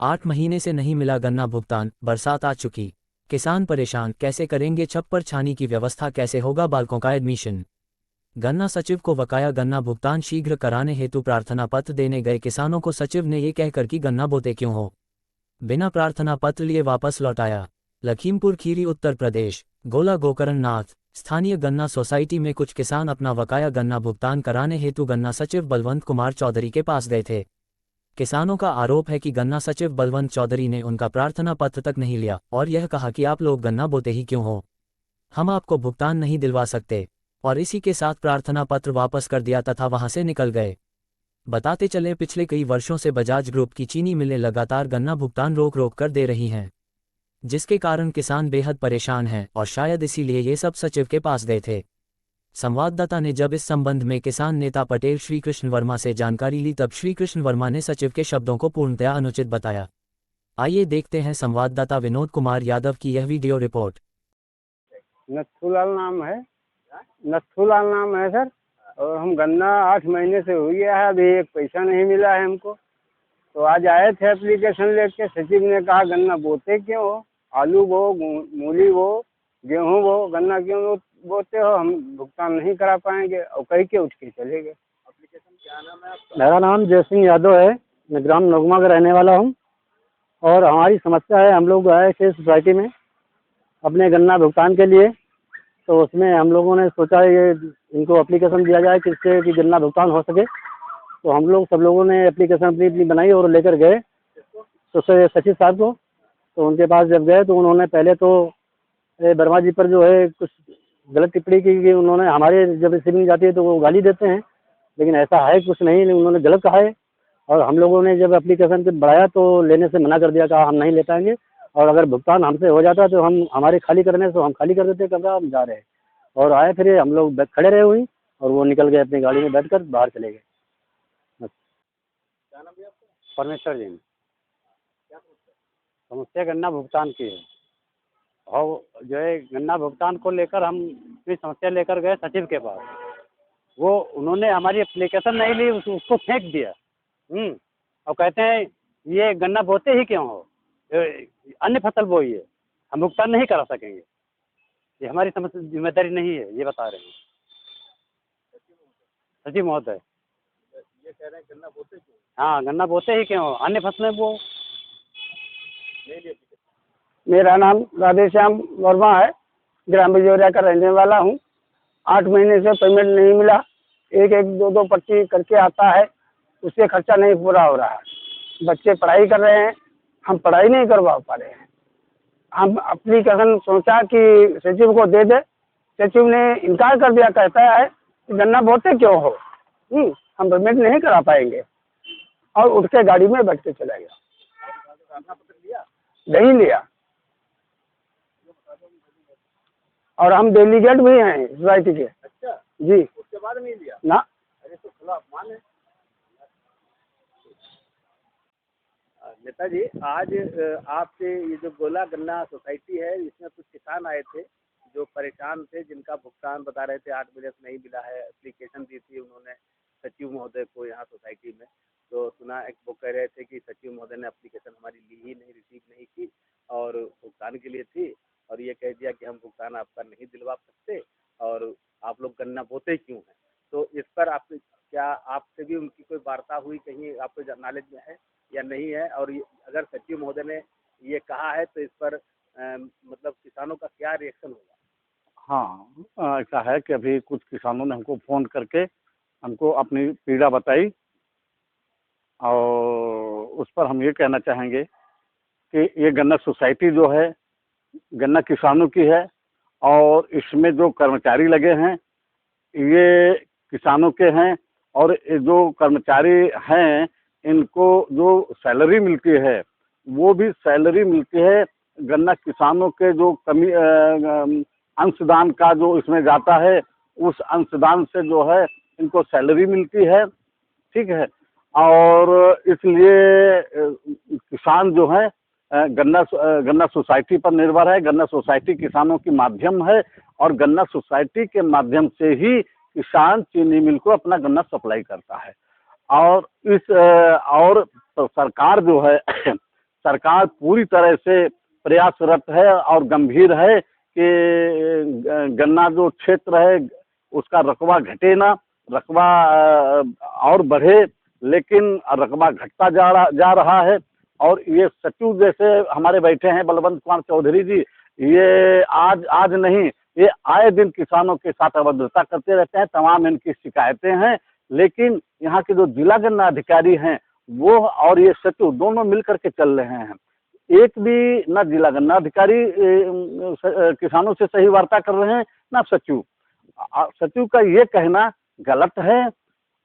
8 महीने से नहीं मिला गन्ना भुगतान, बरसात आ चुकी, किसान परेशान, कैसे करेंगे छप्पर छानी की व्यवस्था, कैसे होगा बालकों का एडमिशन। गन्ना सचिव को बकाया गन्ना भुगतान शीघ्र कराने हेतु प्रार्थना पत्र देने गए किसानों को सचिव ने ये कहकर कि गन्ना बोते क्यों हो, बिना प्रार्थना पत्र लिए वापस लौटाया। लखीमपुर खीरी उत्तर प्रदेश। गोला गोकरण नाथ स्थानीय गन्ना सोसाइटी में कुछ किसान अपना बकाया गन्ना भुगतान कराने हेतु गन्ना सचिव बलवंत कुमार चौधरी के पास गए थे। किसानों का आरोप है कि गन्ना सचिव बलवंत चौधरी ने उनका प्रार्थना पत्र तक नहीं लिया और यह कहा कि आप लोग गन्ना बोते ही क्यों हो, हम आपको भुगतान नहीं दिलवा सकते, और इसी के साथ प्रार्थना पत्र वापस कर दिया तथा वहां से निकल गए। बताते चले पिछले कई वर्षों से बजाज ग्रुप की चीनी मिलें लगातार गन्ना भुगतान रोक रोक कर दे रही हैं, जिसके कारण किसान बेहद परेशान हैं और शायद इसीलिए ये सब सचिव के पास गए थे। संवाददाता ने जब इस संबंध में किसान नेता पटेल श्रीकृष्ण वर्मा से जानकारी ली तब श्रीकृष्ण वर्मा ने सचिव के शब्दों को पूर्णतया अनुचित बताया। आइए देखते हैं संवाददाता विनोद कुमार यादव की यह वीडियो रिपोर्ट। नथुलाल नाम है सर, और हम गन्ना 8 महीने से हो गया है, अभी एक पैसा नहीं मिला है हमको। तो आज आए थे एप्लीकेशन लेके, सचिव ने कहा गन्ना बोते क्यों हो, आलू बो, मूली बो, गेहूं बो, गन्ना क्यों बोते हो, हम भुगतान नहीं करा पाएंगे, और कह के उठ के चले गए। एप्लीकेशन क्या नाम है आपका? मेरा नाम जय सिंह यादव है, मैं ग्राम नगमा का रहने वाला हूँ। और हमारी समस्या है, हम लोग आए थे सोसाइटी में अपने गन्ना भुगतान के लिए, तो उसमें हम लोगों ने सोचा ये इनको एप्लीकेशन दिया जाए किससे कि गन्ना भुगतान हो सके। तो हम लोग सब लोगों ने एप्लीकेशन अपनी बनाई और लेकर गए तो सचिव साहब को। तो उनके पास जब गए तो उन्होंने पहले तो वर्मा जी पर जो है कुछ गलत टिप्पणी की कि उन्होंने हमारे जब रिसीविंग जाती है तो वो गाली देते हैं, लेकिन ऐसा है कुछ नहीं, उन्होंने गलत कहा है। और हम लोगों ने जब एप्लीकेशन बढ़ाया तो लेने से मना कर दिया, कहा हम नहीं ले पाएंगे, और अगर भुगतान हमसे हो जाता तो हम हमारे खाली करने से हम खाली कर देते कमरा, हम जा रहे हैं। और आए फिर हम लोग खड़े रहे हुई और वो निकल गए, अपनी गाड़ी में बैठकर बाहर चले गए। क्या नाम है आपका? परमेश्वर जी। क्या समस्या गन्ना भुगतान की है, और जो है गन्ना भुगतान को लेकर हम अपनी समस्या लेकर गए सचिव के पास। वो उन्होंने हमारी एप्लीकेशन नहीं ली, उसको फेंक दिया। और कहते हैं ये गन्ना बोते ही क्यों हो, अन्य फसल बोई है, हम भुगतान नहीं करा सकेंगे, ये हमारी समस्या जिम्मेदारी नहीं है, ये बता रहे हैं सचिव महोदय। ये कह रहे हैं गन्ना बोते क्यों? हाँ, गन्ना बोते ही क्यों, अन्य फसलें वो। मेरा नाम राधेश्याम वर्मा है, ग्राम बिजौरिया का रहने वाला हूँ। 8 महीने से पेमेंट नहीं मिला, एक एक दो दो पर्ची करके आता है, उससे खर्चा नहीं पूरा हो रहा है। बच्चे पढ़ाई कर रहे हैं, हम पढ़ाई नहीं करवा पा रहे हैं। हम एप्लीकेशन सोचा कि सचिव को दे दे, सचिव ने इनकार कर दिया, कहता है कि गन्ना बोते क्यों हो, हम पेमेंट नहीं करा पाएंगे, और उठ के गाड़ी में बैठ के चला गया। नहीं लिया, और हम डेलीगेट भी हैं सोसाइटी के। अच्छा जी, उसके बाद नहीं लिया ना। अरे तो खुला अपमान है। नेताजी, आज आपसे ये जो गोला गन्ना सोसाइटी है, इसमें कुछ किसान आए थे जो परेशान थे, जिनका भुगतान बता रहे थे 8 महीने से नहीं मिला है। एप्लीकेशन दी थी उन्होंने सचिव महोदय को यहाँ सोसाइटी में, तो सुना एक वो कह रहे थे कि सचिव महोदय ने एप्लीकेशन हमारी ली ही नहीं, रिसीव नहीं की, और भुगतान के लिए थी, और ये कह दिया कि हम भुगतान आपका नहीं दिलवा सकते, और आप लोग गन्ना बोते क्यों हैं। तो इस पर आप क्या आपसे भी उनकी कोई वार्ता हुई, कहीं आपको नॉलेज में है या नहीं है, और अगर सचिव महोदय ने ये कहा है तो इस पर मतलब किसानों का क्या रिएक्शन होगा? हाँ, ऐसा है कि अभी कुछ किसानों ने हमको फ़ोन करके हमको अपनी पीड़ा बताई, और उस पर हम ये कहना चाहेंगे कि ये गन्ना सोसाइटी जो है गन्ना किसानों की है, और इसमें जो कर्मचारी लगे हैं ये किसानों के हैं, और ये जो कर्मचारी हैं इनको जो सैलरी मिलती है वो भी सैलरी मिलती है गन्ना किसानों के जो कमी अंशदान का जो इसमें जाता है, उस अंशदान से जो है इनको सैलरी मिलती है। ठीक है, और इसलिए किसान जो है गन्ना सोसाइटी पर निर्भर है। गन्ना सोसाइटी किसानों की माध्यम है, और गन्ना सोसाइटी के माध्यम से ही किसान चीनी मिल को अपना गन्ना सप्लाई करता है। और तो सरकार जो है सरकार पूरी तरह से प्रयासरत है और गंभीर है कि गन्ना जो क्षेत्र है उसका रकबा घटे ना, रकबा और बढ़े, लेकिन रकबा घटता जा रहा है। और ये सचिव जैसे हमारे बैठे हैं बलवंत कुमार चौधरी जी, ये आज नहीं, ये आए दिन किसानों के साथ अभद्रता करते रहते हैं, तमाम इनकी शिकायतें हैं। लेकिन यहाँ के जो जिला गन्ना अधिकारी हैं वो और ये सचिव दोनों मिलकर के चल रहे हैं। एक भी न जिला गन्ना अधिकारी किसानों से सही वार्ता कर रहे हैं, ना सचिव। सचिव का ये कहना गलत है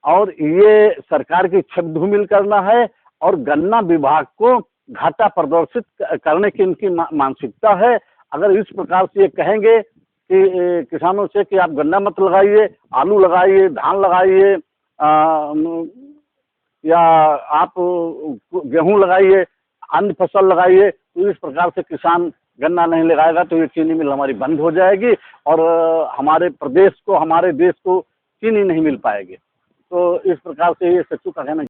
और ये सरकार की छक धूमिल करना है और गन्ना विभाग को घाटा प्रदर्शित करने की इनकी मानसिकता है। अगर इस प्रकार से ये कहेंगे कि किसानों से कि आप गन्ना मत लगाइए, आलू लगाइए, धान लगाइए, या आप गेहूं लगाइए, अन्य फसल लगाइए, तो इस प्रकार से किसान गन्ना नहीं लगाएगा तो ये चीनी मिल हमारी बंद हो जाएगी और हमारे प्रदेश को, हमारे देश को चीनी नहीं मिल पाएगी। तो इस प्रकार से ये सचिव का कहना